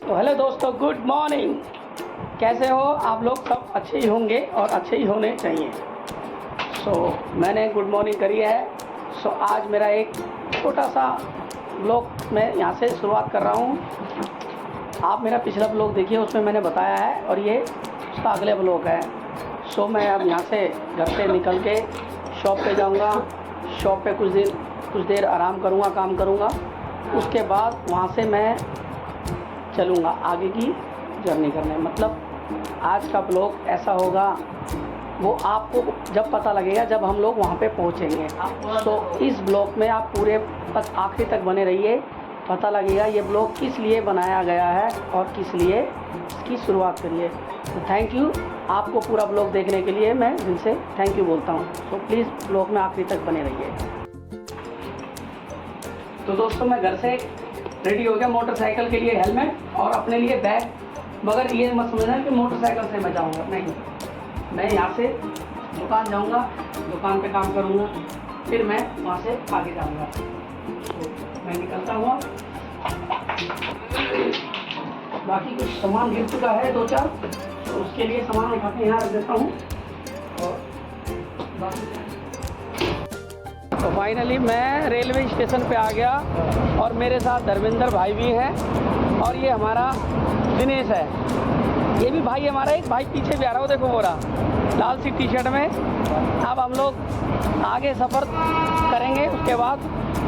तो हेलो दोस्तों, good morning. कैसे हो आप लोग? सब अच्छे ही होंगे और अच्छे ही होने चाहिए। मैंने गुड मॉर्निंग करी है। आज मेरा एक छोटा सा ब्लॉग मैं यहाँ से शुरुआत कर रहा हूँ। आप मेरा पिछला ब्लॉग देखिए, उसमें मैंने बताया है और ये उसका अगले ब्लॉग है। मैं अब यहाँ से घर से निकल के शॉप पे जाऊँगा। शॉप पे कुछ देर आराम करूँगा, काम करूँगा। उसके बाद वहाँ से मैं चलूँगा आगे की जर्नी करने। मतलब आज का ब्लॉग ऐसा होगा, वो आपको जब पता लगेगा जब हम लोग वहाँ पे पहुँचेंगे। तो इस ब्लॉग में आप पूरे तक आखिरी तक बने रहिए, पता लगेगा ये ब्लॉग किस लिए बनाया गया है और किस लिए इसकी शुरुआत करिए। तो थैंक यू, आपको पूरा ब्लॉग देखने के लिए मैं दिल से थैंक यू बोलता हूँ। तो प्लीज़ ब्लॉग में आखिरी तक बने रहिए। तो दोस्तों, मैं घर से रेडी हो गया, मोटरसाइकिल के लिए हेलमेट और अपने लिए बैग। मगर ये मत समझना कि मोटरसाइकिल से मैं जाऊंगा, नहीं। मैं यहाँ से दुकान जाऊंगा, दुकान पे काम करूंगा, फिर मैं वहाँ से आगे जाऊंगा। तो मैं निकलता हुआ, बाकी कुछ सामान गिर चुका है 2-4, तो उसके लिए सामान उठा के यहाँ रख देता हूँ। और तो फाइनली मैं रेलवे स्टेशन पे आ गया और मेरे साथ धर्मेंद्र भाई भी हैं और ये हमारा दिनेश है। ये भी भाई हमारा, एक भाई पीछे भी आ रहा हो, देखो वो रहा लाल सी टी शर्ट में। अब हम लोग आगे सफ़र करेंगे, उसके बाद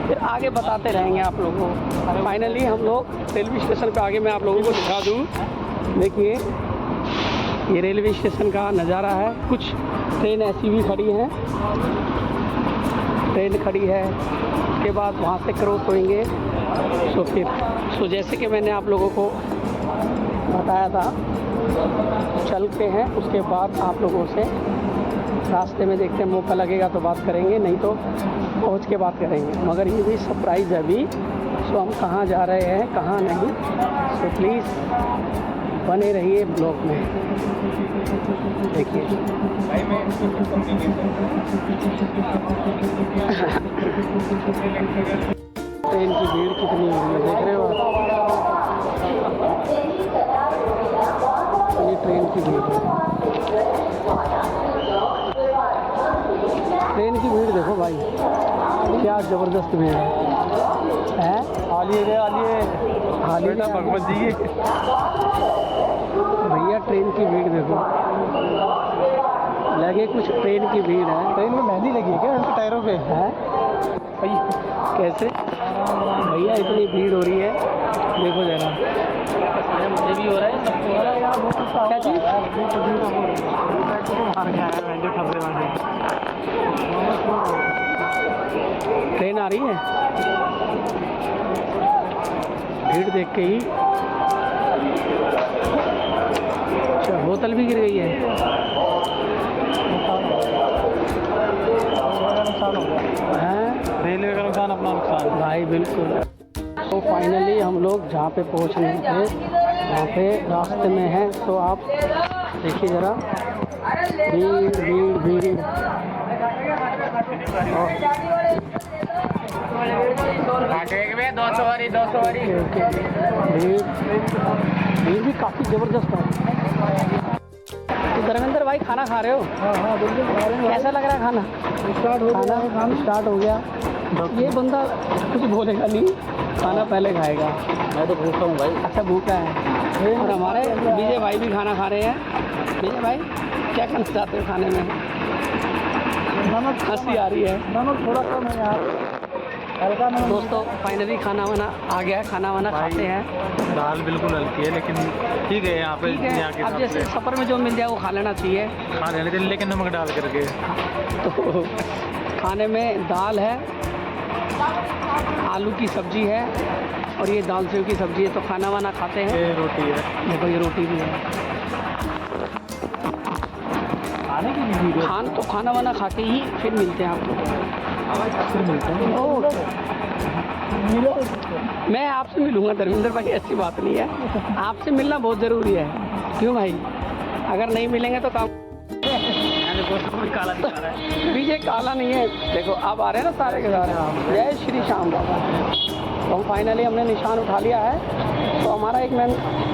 फिर आगे बताते रहेंगे आप लोगों को। फाइनली हम लोग रेलवे स्टेशन पे आगे मैं आप लोगों को दिखा दूँ। देखिए ये रेलवे स्टेशन का नज़ारा है। कुछ ट्रेन ऐसी भी खड़ी हैं, ट्रेन खड़ी है। उसके बाद वहाँ से क्रॉस होंगे। फिर जैसे कि मैंने आप लोगों को बताया था, चलते हैं। उसके बाद आप लोगों से रास्ते में देखते हैं, मौका लगेगा तो बात करेंगे, नहीं तो पहुँच के बात करेंगे। मगर ये भी सरप्राइज़ है अभी। हम कहाँ जा रहे हैं, कहाँ नहीं। प्लीज़ बने रहिए ब्लॉग में। देखिए ट्रेन की भीड़ कितनी है, देख रहे हो ये ट्रेन की भीड़। ट्रेन की भीड़ देखो भाई, क्या ज़बरदस्त भीड़ है। आलिए भगवत जी भैया, ट्रेन की भीड़ देखो, लगे कुछ ट्रेन की भीड़ है। ट्रेन में मेहंदी लगी है क्या उनके टायरों पे है? कैसे भैया इतनी भीड़ हो रही है, देखो जरा। मुझे भी हो रहा है, सबको हो रहा है यार। क्या चीज़? ट्रेन आ रही है, भीड़ देख के ही। अच्छा, बोतल भी गिर गई है। रेलवे का नुकसान अपना नुकसान भाई, बिल्कुल। तो फाइनली हम लोग जहाँ पे पहुँचने थे वहाँ पे रास्ते में हैं। तो आप देखिए ज़रा, भीड़ भीड़ भीड़। भीड़ भी काफ़ी ज़बरदस्त है। तो धर्मेंद्र भाई खाना खा रहे हो? हाँ बिल्कुल खा रहे हैं। कैसा लग रहा है खाना? स्टार्ट हो गया। ये बंदा कुछ बोलेगा नहीं, खाना पहले खाएगा। मैं तो भूखा हूँ भाई। अच्छा, भूखा है। और हमारे विजय भाई भी खाना खा रहे हैं। विजय भाई क्या करना चाहते हो खाने में? नमक, हंसी आ रही है। नमक थोड़ा कम है यार। दोस्तों फाइनली खाना वाना आ गया है, खाना वाना खाते हैं। दाल बिल्कुल हल्की है लेकिन ठीक है यहाँ पे। अब जैसे सफ़र में जो मिल जाए वो खा लेना चाहिए, लेकिन नमक डाल करके। तो खाने में दाल है, आलू की सब्जी है और ये दाल सेव की सब्जी है। तो खाना वाना खाते हैं। ये रोटी है, देखो ये रोटी भी है। खाना वाना खा के ही फिर मिलते हैं आप लोग। मैं आपसे मिलूंगा धर्मेंद्र भाई, ऐसी बात नहीं है। आपसे मिलना बहुत ज़रूरी है। क्यों भाई? अगर नहीं मिलेंगे तो काम देखो कोई काला दिखा रहा है। विजय काला नहीं है, देखो अब आ रहे हैं ना सारे के सारे। जय श्री श्याम बाबा। तो हम फाइनली हमने निशान उठा लिया है, तो हमारा एक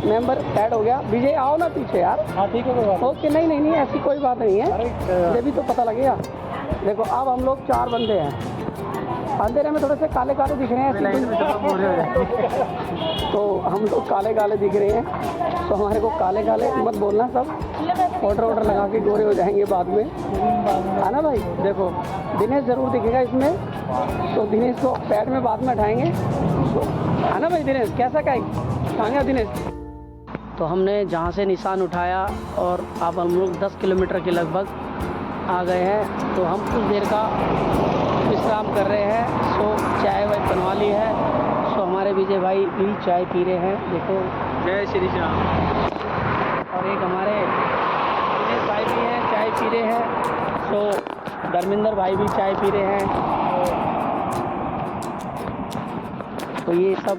मेंबर ऐड हो गया। विजय आओ ना पीछे यार। हाँ ठीक है, कोई बात ओके, नहीं ऐसी कोई बात नहीं है, जब भी तो पता लगेगा। देखो अब हम लोग 4 बंदे हैं। अंधेरे में थोड़े से काले काले दिख रहे हैं तो हम लोग काले काले दिख रहे हैं, तो हमारे को काले काले मत बोलना, सब पाउडर लगा के गोरे हो जाएंगे बाद में, है ना भाई। देखो दिनेश ज़रूर दिखेगा इसमें, तो दिनेश को पैड में बाद में उठाएंगे, है ना भाई। दिनेश कैसा कहेंगे दिनेश। तो हमने जहाँ से निशान उठाया और अब हम लोग 10 किलोमीटर के लगभग आ गए हैं, तो हम कुछ देर का विश्राम कर रहे हैं। सो चाय वाय बनवा ली है, सो हमारे विजय भाई भी चाय पी रहे हैं, देखो। जय श्री श्याम। और एक हमारे दिनेश भाई भी हैं, चाय पी रहे हैं। सो धर्मेंद्र भाई भी चाय पी रहे हैं। तो ये सब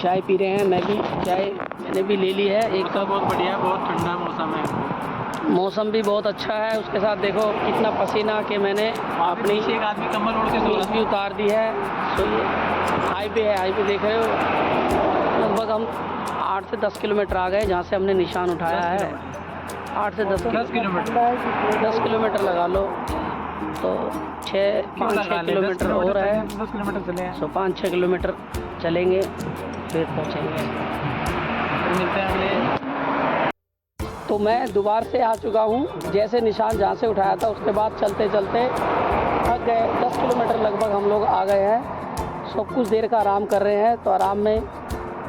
चाय पी रहे हैं, मैं भी चाय मैंने भी ले ली है। एक तो बहुत बढ़िया, बहुत ठंडा मौसम है, मौसम भी बहुत अच्छा है। उसके साथ देखो कितना पसीना कि मैंने अपनी एक आदमी कम्बल ओढ़ के सो नींद भी उतार दी है। तो ये हाईवे है, हाईवे देख रहे हो। लगभग हम 8 से 10 किलोमीटर आ गए जहाँ से हमने निशान उठाया है। 8 से 10 किलोमीटर 10 किलोमीटर लगा लो, तो 5-6 किलोमीटर और है। 10 किलोमीटर चले हैं, सो 5-6 किलोमीटर चलेंगे, फिर पहुँचेंगे। मिलते हैं अगले। तो मैं दोबारा से आ चुका हूँ, जैसे निशान जहाँ से उठाया था उसके बाद चलते चलते थक गए। 10 किलोमीटर लगभग हम लोग आ गए हैं। सब कुछ देर का आराम कर रहे हैं, तो आराम में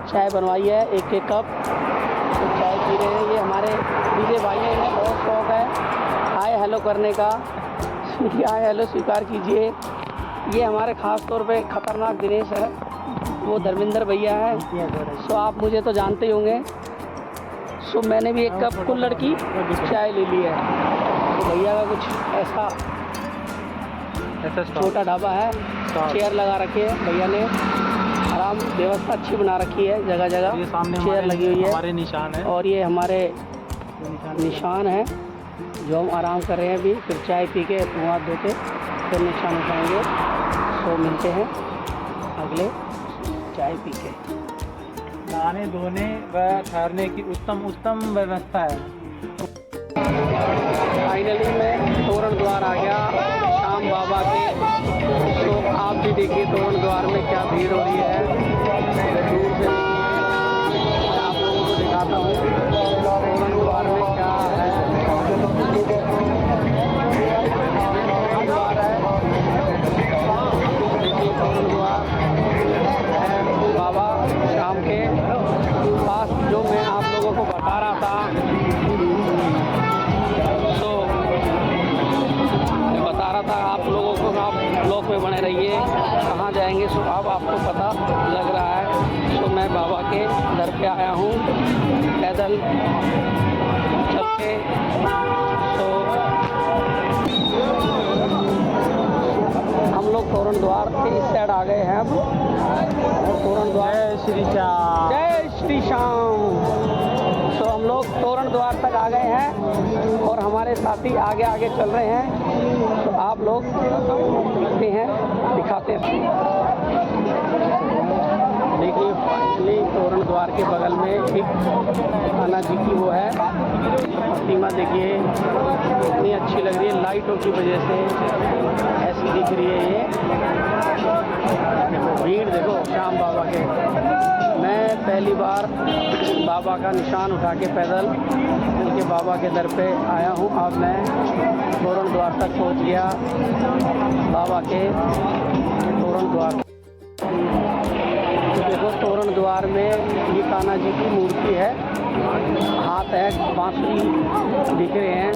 चाय बनवाई है, एक कप, तो चाय पी रहे हैं। ये हमारे विजय भाई हैं, इन्हें बहुत शौक है हाय हेलो करने का। हाय हेलो स्वीकार कीजिए। ये हमारे ख़ास तौर पे ख़तरनाक दिनेश है, वो धर्मेंद्र भैया है। सो आप मुझे तो जानते ही होंगे। सो मैंने भी एक कप कुल्हड़ की चाय ले ली है। तो भैया का कुछ ऐसा छोटा ढाबा है, चेयर लगा रखी है भैया ने, आराम व्यवस्था अच्छी बना रखी है, जगह जगह चेयर लगी हुई है। हमारे निशान है, और ये हमारे निशान है जो हम आराम कर रहे हैं अभी। फिर चाय पी के मुँह हाथ धो के फिर निशान उठाएंगे। सो मिलते हैं अगले चाय पी के। नहाने धोने व ठहरने की उत्तम व्यवस्था है। फाइनली मैं तोरण द्वार आ गया श्याम बाबा के। तो आप भी देखिए तोरण द्वार में क्या भीड़ हो रही है। दूर से मैं आप लोगों को दिखाता हूँ तोरण द्वार में क्या है। द्वार है, देखिए तोरण द्वार है बाबा श्याम के पास, जो मैं आप लोगों को बता रहा था। तो मैं बता रहा था आप लोगों को, आप ब्लॉग में बने रहिए कहाँ जाएंगे। सो अब आपको पता लग रहा है। तो मैं बाबा के दर पे आया हूँ पैदल चल के। तो हम लोग तोरण द्वार के इस साइड आ गए हैं अब। और तोरण द्वार श्री श्याम, जय श्री श्याम। तो हम लोग तोरण द्वार तक आ गए हैं और हमारे साथी आगे आगे चल रहे हैं। तो आप लोग देखते हैं, दिखाते हैं। देखिए फाइनली तोरण द्वार के बगल में एक कान्हा जी की वो है प्रतिमा, देखिए कितनी अच्छी लग रही है, लाइटों की वजह से ऐसी दिख रही है ये। देखो भीड़, देखो श्याम बाबा के। मैं पहली बार बाबा का निशान उठा के पैदल चल के बाबा के दर पे आया हूँ। अब मैं तोरण द्वार तक पहुँच गया, बाबा के तोरण द्वार। तो देखो तोरण द्वार में ये कान्हा जी की मूर्ति है, हाथ है, बांसुरी दिख रहे हैं।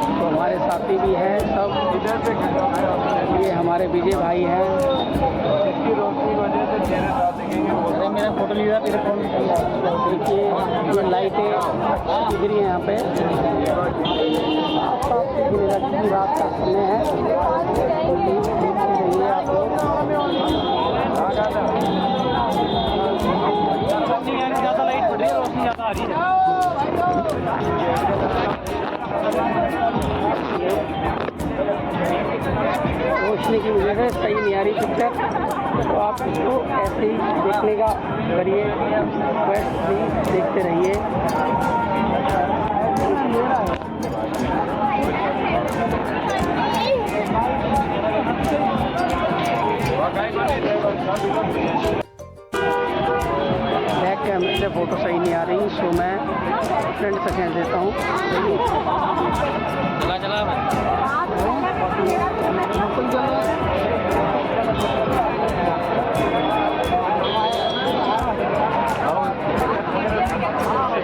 तो हमारे साथी भी हैं सब, इधर से ये हमारे विजय भाई हैं। इसकी रोशनी वजह से चेहरे साफ दिखेंगे। अरे मेरा फोटो लिया तेरे फोन में। देखिए ये लाइटें अच्छी दिख रही हैं यहाँ पे, साफ दिख रही है, रात का समय है। देखिए आप लोग ज़्यादा लाइट पड़ रही है, रोशनी ज़्यादा आ रही है। रोशनी की वजह से सही नहीं आ रही पिक्चर, तो आप इसको ऐसे ही देखने का करिए, बस प्लीज देखते रहिए। बैक कैमरे से फ़ोटो सही नहीं आ रही, सो मैं फ्रंट से खींच देता हूँ। चला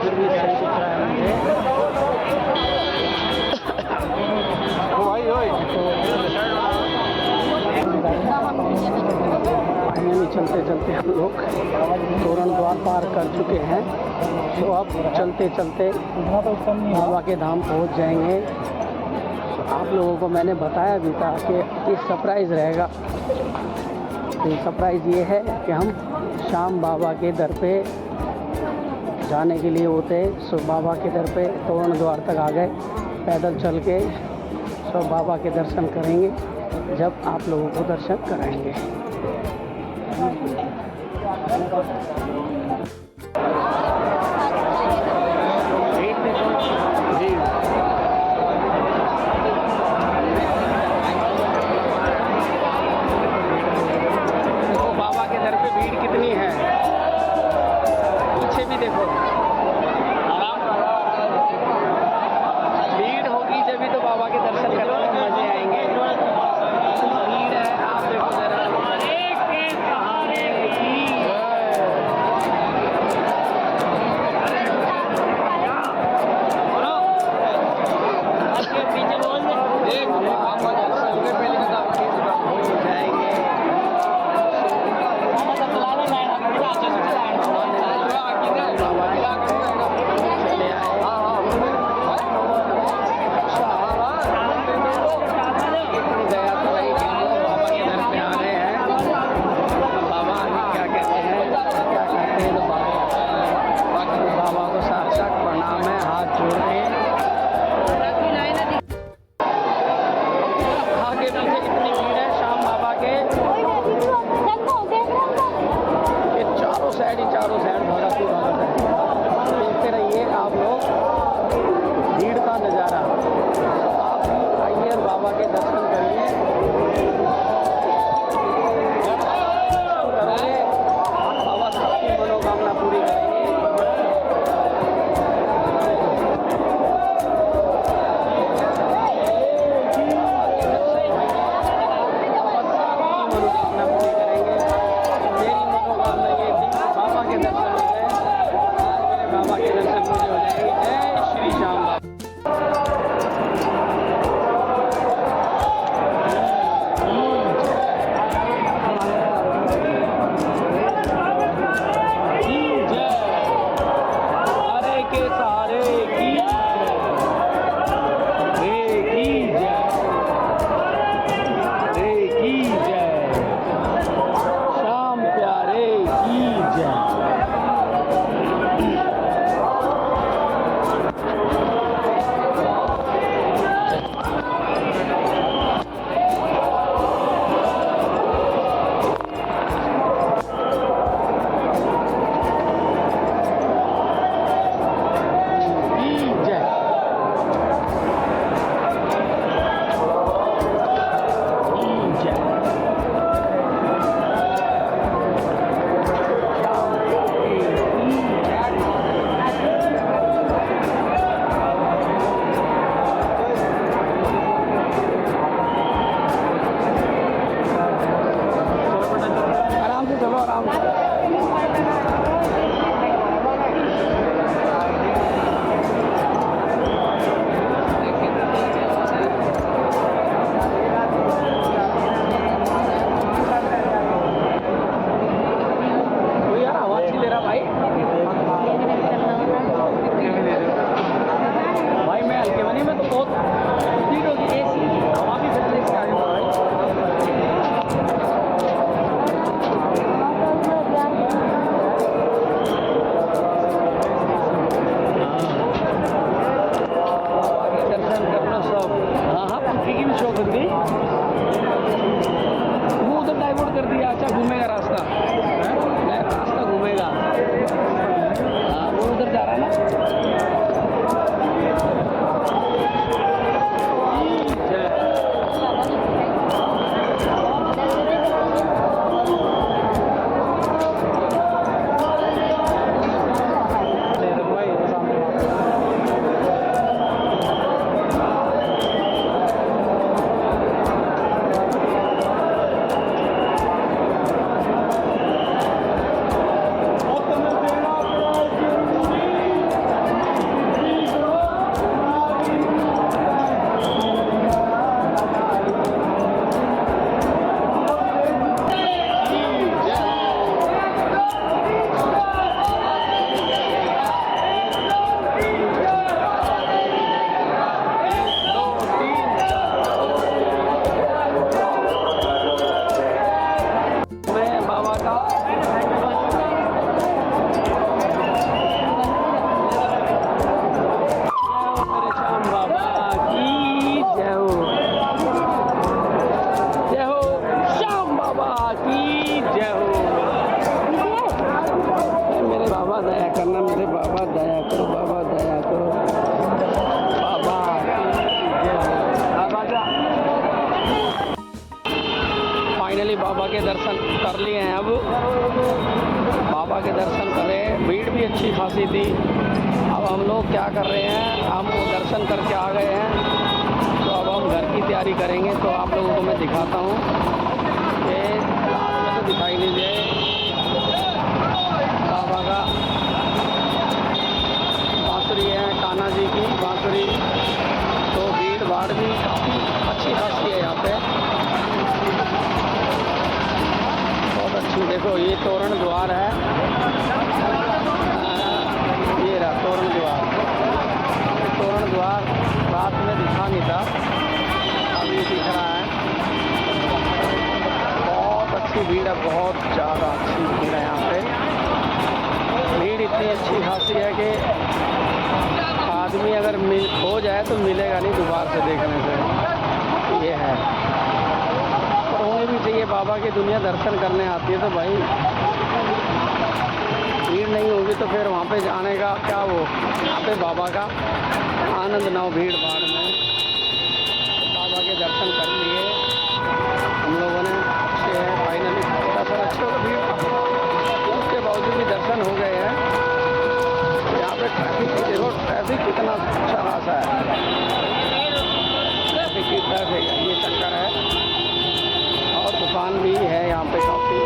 फिर भी सही दिख रहा है मुझे। चलते चलते हम लोग तोरण द्वार पार कर चुके हैं, तो अब चलते चलते बाबा के धाम पहुंच जाएंगे। आप लोगों को मैंने बताया भी था कि ये सरप्राइज़ रहेगा। तो सरप्राइज़ ये है कि हम शाम बाबा के दर पे जाने के लिए होते, सो बाबा के दर पे तोरण द्वार तक आ गए, पैदल चल के सो बाबा के दर्शन करेंगे जब आप लोगों को दर्शन कराएंगे। देखो बाबा के दर पे भीड़ कितनी है, पीछे भी देखो भीड़ होगी, जब भी तो बाबा के दर्शन करने में मजे आएंगे। भीड़ है, आप देखो जरा। चारों साइड भरपूर हालत है, देखते रहिए आप लोग भीड़ का नज़ारा। आप भी आइए और बाबा के दर्शन करिए, बाबा सबकी मनोकामना पूरी करेंगे। है ना। फाइनली बाबा के दर्शन कर लिए हैं। अब बाबा के दर्शन कर रहे हैं, भीड़ भी अच्छी खासी थी। अब हम लोग क्या कर रहे हैं, हम वो दर्शन करके आ गए हैं, तो अब हम घर की तैयारी करेंगे। तो आप लोगों को मैं दिखाता हूँ, ये रात में तो दिखाई नहीं दे बाबा का बांसुरी है, कान्हा जी की बांसुरी। तो भीड़ भाड़ भी काफ़ी अच्छी खासी है यहाँ पे, बहुत अच्छी। देखो ये तोरण द्वार है, ये रहा तोरण द्वार। तोरण द्वार रात में दिखा नहीं था, अभी दिख रहा है। बहुत अच्छी भीड़ है, बहुत ज़्यादा अच्छी भीड़ है यहाँ पे। भीड़ इतनी अच्छी खासी है कि आदमी अगर हो जाए तो मिलेगा नहीं दोबारा से देखने से, ये है। और होनी भी चाहिए, बाबा की दुनिया दर्शन करने आती है तो भाई भीड़ नहीं होगी तो फिर वहाँ पे जाने का क्या, वो यहाँ पे बाबा का आनंद ना हो भीड़ भाड़ में। बाबा के दर्शन कर लिए हम लोगों ने, अच्छे हैं फाइनली। दर्शन अच्छे हो, भीड़ उसके बावजूद भी दर्शन हो गए हैं। यहाँ पे ट्रैफिक देखो, ट्रैफिक कितना अच्छा खासा है, ट्रैफिक की ट्रैफिक ये चक्कर है। और दुकान भी है यहाँ पे काफ़ी,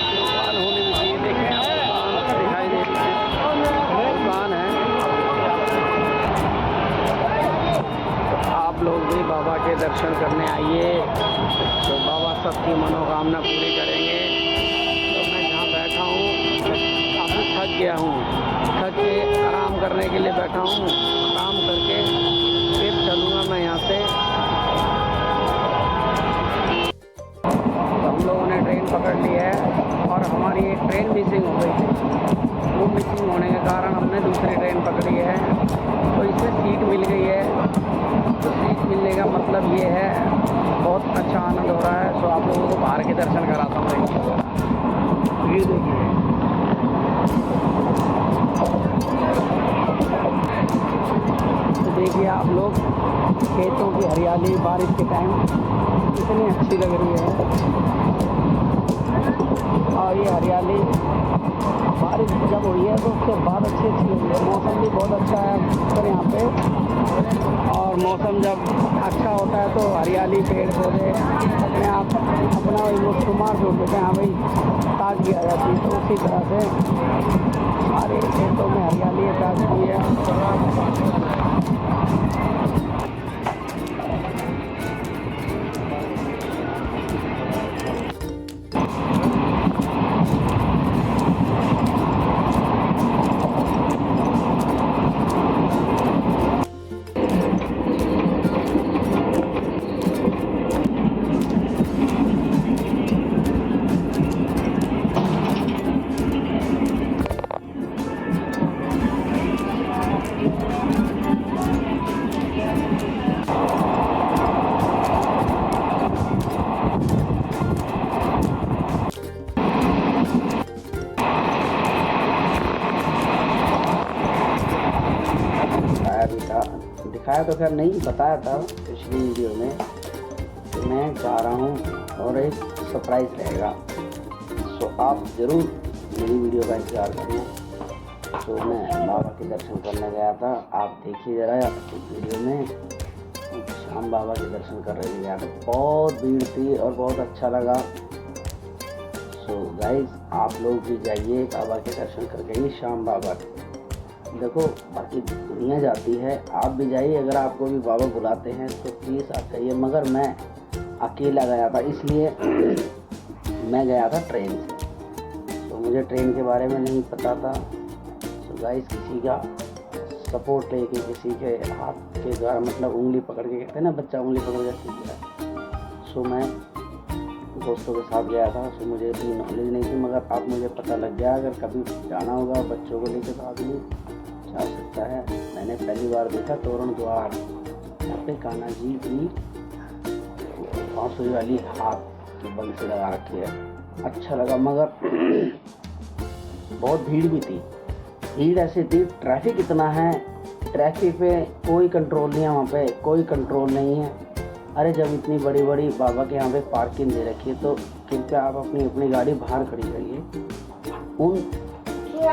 दुकान होनी भी चाहिए। देखें आप, दुकान दिखाई दे रही है, दुकान है। तो आप लोग भी बाबा के दर्शन करने आइए, तो बाबा सबकी मनोकामना पूरी करेंगे। तो मैं जहाँ बैठा हूँ काफ़ी थक गया हूँ, थक के आराम करने के लिए बैठा हूँ। आराम करके फिर चलूँगा मैं यहाँ से। हम लोगों ने ट्रेन पकड़ ली है और हमारी एक ट्रेन मिसिंग हो गई थी। वो मिसिंग होने के कारण हमने दूसरी ट्रेन पकड़ी है, तो इसमें सीट मिल गई है। तो सीट मिलने का मतलब ये है, बहुत अच्छा आनंद हो रहा है। तो आप लोगों को बाहर के दर्शन कराता हूँ। भीड़ देखिए, तो देखिए आप लोग खेतों की हरियाली बारिश के टाइम कितनी अच्छी लग रही है। और ये हरियाली बारिश जब हुई है तो उसके बाद अच्छी हुई है। मौसम भी बहुत अच्छा है पर यहाँ पे, और मौसम जब अच्छा होता है तो हरियाली पेड़ पौधे अपने आप अपना वो शुमार जोड़ देते हैं। हाँ भाई, ताज़गी आ जाती है। तो उसी तरह से हमारे खेतों में हरियाली है, ताज़गी है। बताया तो खैर नहीं बताया था पिछली वीडियो में कि मैं जा रहा हूँ और एक सरप्राइज़ रहेगा। सो आप ज़रूर मेरी वीडियो का इंतज़ार करना। तो मैं बाबा के दर्शन करने गया था, आप देखिए ज़रा इस वीडियो में। श्याम बाबा के दर्शन करने गया था, बहुत भीड़ थी और बहुत अच्छा लगा। सो गाइस आप लोग भी जाइए बाबा के दर्शन करके ही श्याम बाबा के। देखो बाकी दुनिया जाती है, आप भी जाइए। अगर आपको भी बाबा बुलाते हैं तो प्लीज़ आप जाइए। मगर मैं अकेला गया था, इसलिए मैं गया था ट्रेन से। तो मुझे ट्रेन के बारे में नहीं पता था। तो गाइस किसी का सपोर्ट लेके, किसी के हाथ के द्वारा, मतलब उंगली पकड़ के, कहते हैं ना बच्चा उंगली पकड़ के सीख गया। सो मैं दोस्तों के साथ गया था। सो मुझे इतनी नॉलेज नहीं थी, मगर अब मुझे पता लग गया अगर कभी जाना होगा बच्चों को लेकर तो आदमी जा सकता है। मैंने पहली बार देखा तोरण द्वार, यहाँ पे कान्हा जी की बांसुरी वाली हाथ की बंसी लगा रखी है, अच्छा लगा। मगर बहुत भीड़ भी थी। भीड़ ऐसी थी, ट्रैफिक इतना है, ट्रैफिक पे कोई कंट्रोल नहीं है, वहाँ पे कोई कंट्रोल नहीं है। अरे जब इतनी बड़ी बड़ी बाबा के यहाँ पे पार्किंग दे रखी है तो कृपया आप अपनी गाड़ी बाहर खड़ी करिए। उन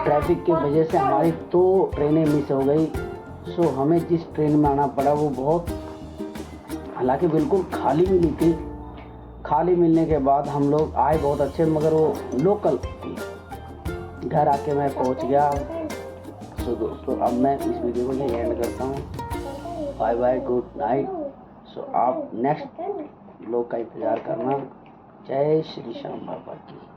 ट्रैफिक की वजह से हमारी 2 ट्रेनें मिस हो गई। सो हमें जिस ट्रेन में आना पड़ा वो बहुत, हालांकि बिल्कुल खाली मिली थी। खाली मिलने के बाद हम लोग आए बहुत अच्छे, मगर वो लोकल थी। घर आके मैं पहुंच गया। सो दोस्तों अब मैं इस वीडियो को यही एंड करता हूँ। Bye bye, good night. So आप नेक्स्ट लोग का इंतज़ार करना। जय श्री श्याम बाबा की।